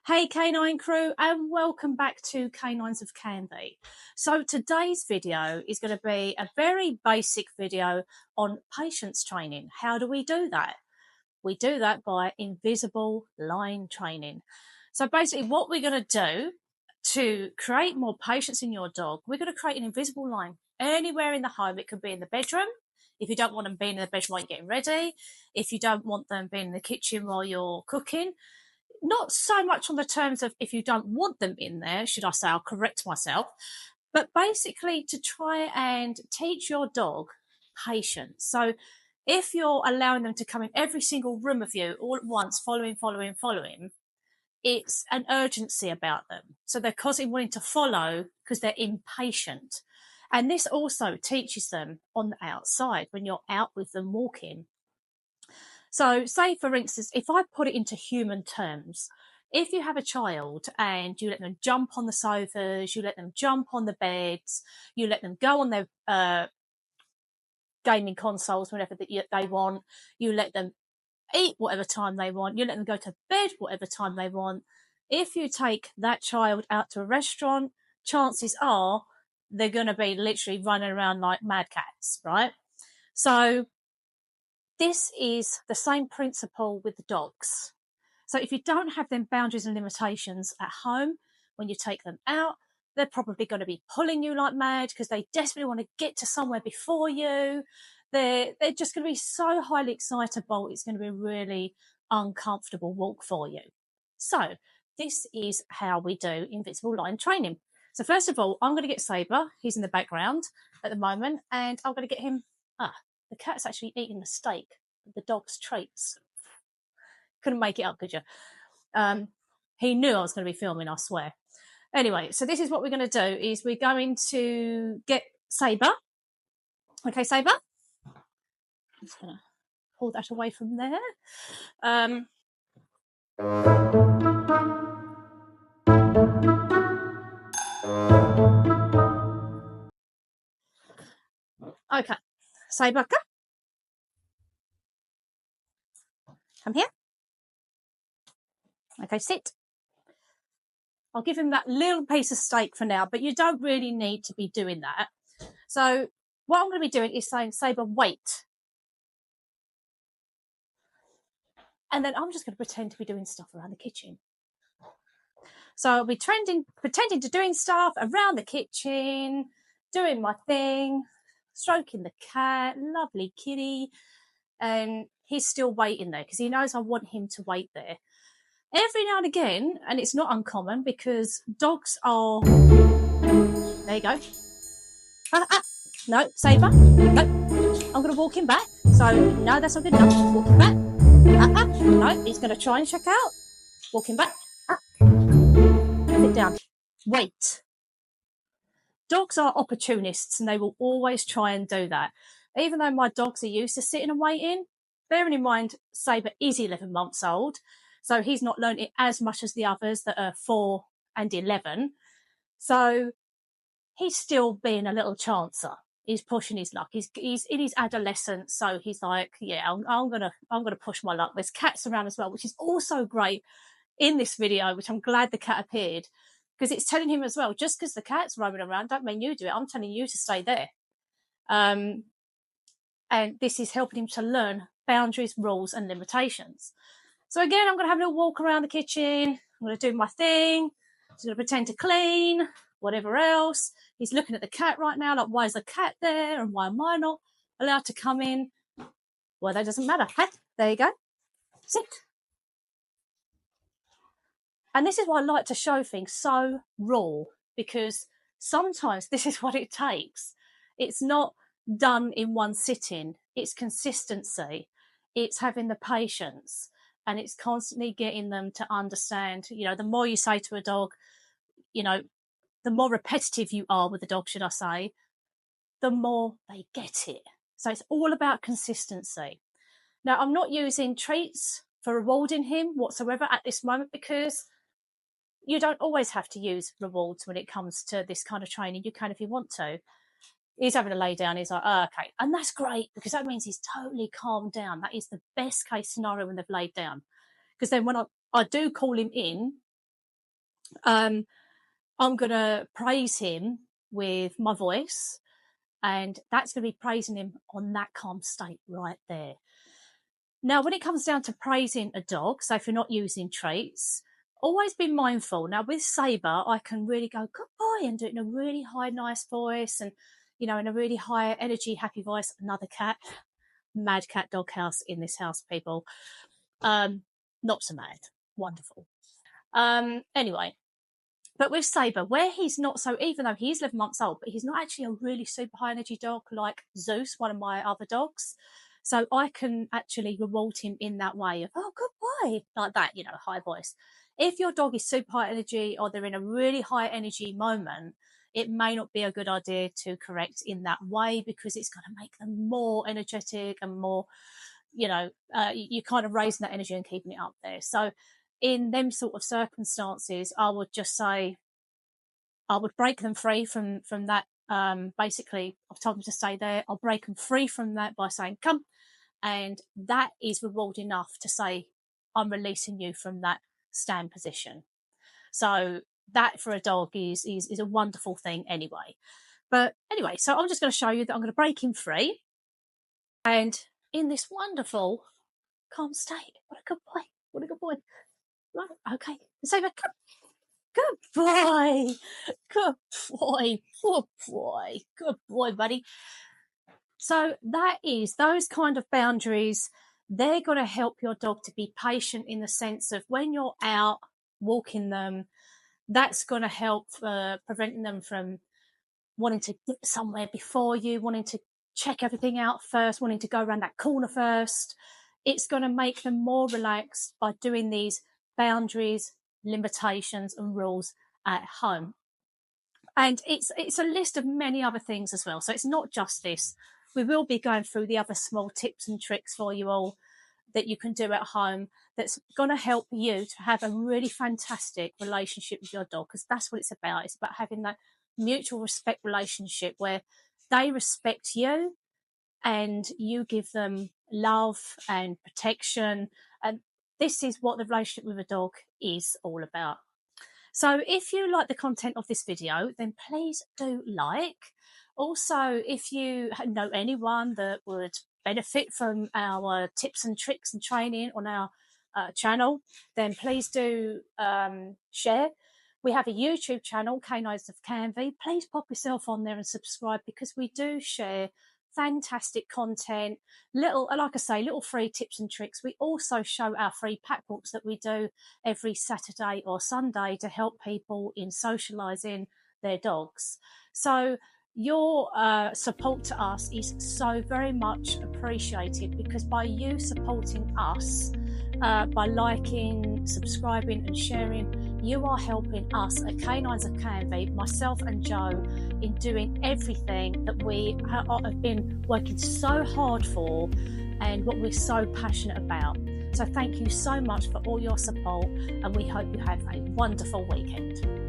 Hey Canine crew, and welcome back to Canines of Candy. So today's video is going to be a very basic video on patience training. How do we do that? We do that by invisible line training. So basically what we're going to do to create more patience in your dog, we're going to create an invisible line anywhere in the home. It could be in the bedroom, if you don't want them being in the bedroom while you're getting ready, if you don't want them being in the kitchen while you're cooking. Not so much on the terms of if you don't want them in there, should I say, I'll correct myself, but basically to try and teach your dog patience. So if you're allowing them to come in every single room of you all at once, following, it's an urgency about them. So they're constantly wanting to follow because they're impatient. And this also teaches them on the outside when you're out with them walking. So say, for instance, if I put it into human terms, if you have a child and you let them jump on the sofas, you let them jump on the beds, you let them go on their gaming consoles whenever they want, you let them eat whatever time they want, you let them go to bed whatever time they want. If you take that child out to a restaurant, chances are they're going to be literally running around like mad cats, right? So this is the same principle with the dogs. So if you don't have them boundaries and limitations at home, when you take them out, they're probably going to be pulling you like mad because they desperately want to get to somewhere before you. They're just going to be so highly excitable. It's going to be a really uncomfortable walk for you. So this is how we do invisible line training. So first of all, I'm going to get Sabre. He's in the background at the moment, and I'm going to get him. The cat's actually eating the steak, the dog's treats. Couldn't make it up, could you? He knew I was going to be filming, I swear. Anyway, so this is what we're going to do, is we're going to get Sabre. Okay, Sabre? I'm just going to pull that away from there. Okay, Sabre, come here. Okay, sit. I'll give him that little piece of steak for now, but you don't really need to be doing that. So what I'm going to be doing is saying, Sabre, wait. And then I'm just going to pretend to be doing stuff around the kitchen. So I'll be pretending to doing stuff around the kitchen, doing my thing, stroking the cat, lovely kitty. And he's still waiting there because he knows I want him to wait there. Every now and again, and it's not uncommon because dogs are... There you go. No, Sabre. No, I'm going to walk him back. So, no, that's not good enough. Walk him back. No, he's going to try and check out. Walk him back. Sit down. Wait. Dogs are opportunists and they will always try and do that. Even though my dogs are used to sitting and waiting, bearing in mind Sabre is 11 months old, so he's not learned it as much as the others that are 4 and 11. So he's still being a little chancer. He's pushing his luck. He's in his adolescence, so he's like, yeah, I'm gonna push my luck. There's cats around as well, which is also great in this video, which I'm glad the cat appeared, because it's telling him as well, just because the cat's roaming around, don't mean you do it. I'm telling you to stay there. And this is helping him to learn boundaries, rules, and limitations. So again, I'm going to have a little walk around the kitchen. I'm going to do my thing. I'm going to pretend to clean, whatever else. He's looking at the cat right now, like, why is the cat there? And why am I not allowed to come in? Well, that doesn't matter. Hey, there you go. Sit. And this is why I like to show things so raw, because sometimes this is what it takes. It's not done in one sitting. It's consistency. It's having the patience. And it's constantly getting them to understand, the more you say to a dog, the more repetitive you are with the dog, should I say, the more they get it. So it's all about consistency. Now, I'm not using treats for rewarding him whatsoever at this moment, because you don't always have to use rewards when it comes to this kind of training. You can if you want to. He's having a lay down. He's like, oh, okay. And that's great, because that means he's totally calmed down. That is the best case scenario when they've laid down. Because then when I do call him in, I'm going to praise him with my voice, and that's going to be praising him on that calm state right there. Now, when it comes down to praising a dog, so if you're not using treats, always be mindful. Now, with Sabre, I can really go, good boy, and do it in a really high, nice voice, and, you know, in a really high energy, happy voice. Another cat, mad cat dog house in this house, people. Not so mad. Wonderful. Anyway, but with Sabre, where he's not so, even though he's 11 months old, but he's not actually a really super high energy dog like Zeus, one of my other dogs. So I can actually reward him in that way of, oh, good boy, like that, you know, high voice. If your dog is super high energy or they're in a really high energy moment, it may not be a good idea to correct in that way, because it's going to make them more energetic and more, you know, you're kind of raising that energy and keeping it up there. So in them sort of circumstances, I would just say, I would break them free from that. Basically, I've told them to stay there. I'll break them free from that by saying, come. And that is reward enough to say, I'm releasing you from that stand position. So that for a dog is a wonderful thing anyway. But anyway, so I'm just going to show you that I'm going to break him free. And in this wonderful calm state, what a good boy. What a good boy. Right, okay. Sabre, come. Good boy. Good boy. Good boy. Good boy, buddy. So that is those kind of boundaries. They're going to help your dog to be patient in the sense of when you're out walking them, that's going to help preventing them from wanting to get somewhere before you, wanting to check everything out first, wanting to go around that corner first. It's going to make them more relaxed by doing these boundaries, limitations and rules at home. And it's a list of many other things as well. So it's not just this. We will be going through the other small tips and tricks for you all that you can do at home that's going to help you to have a really fantastic relationship with your dog, because that's what it's about. It's about having that mutual respect relationship where they respect you and you give them love and protection. And this is what the relationship with a dog is all about. So if you like the content of this video, then please do like. Also, if you know anyone that would benefit from our tips and tricks and training on our channel, then please do share. We have a YouTube channel, Canines of Canvey. Please pop yourself on there and subscribe, because we do share fantastic content, little, like I say, little free tips and tricks. We also show our free pack books that we do every Saturday or Sunday to help people in socializing their dogs. So your support to us is so very much appreciated, because by you supporting us, by liking, subscribing and sharing, you are helping us at Canines of Canvey, myself and Joe, in doing everything that we have been working so hard for and what we're so passionate about. So thank you so much for all your support, and we hope you have a wonderful weekend.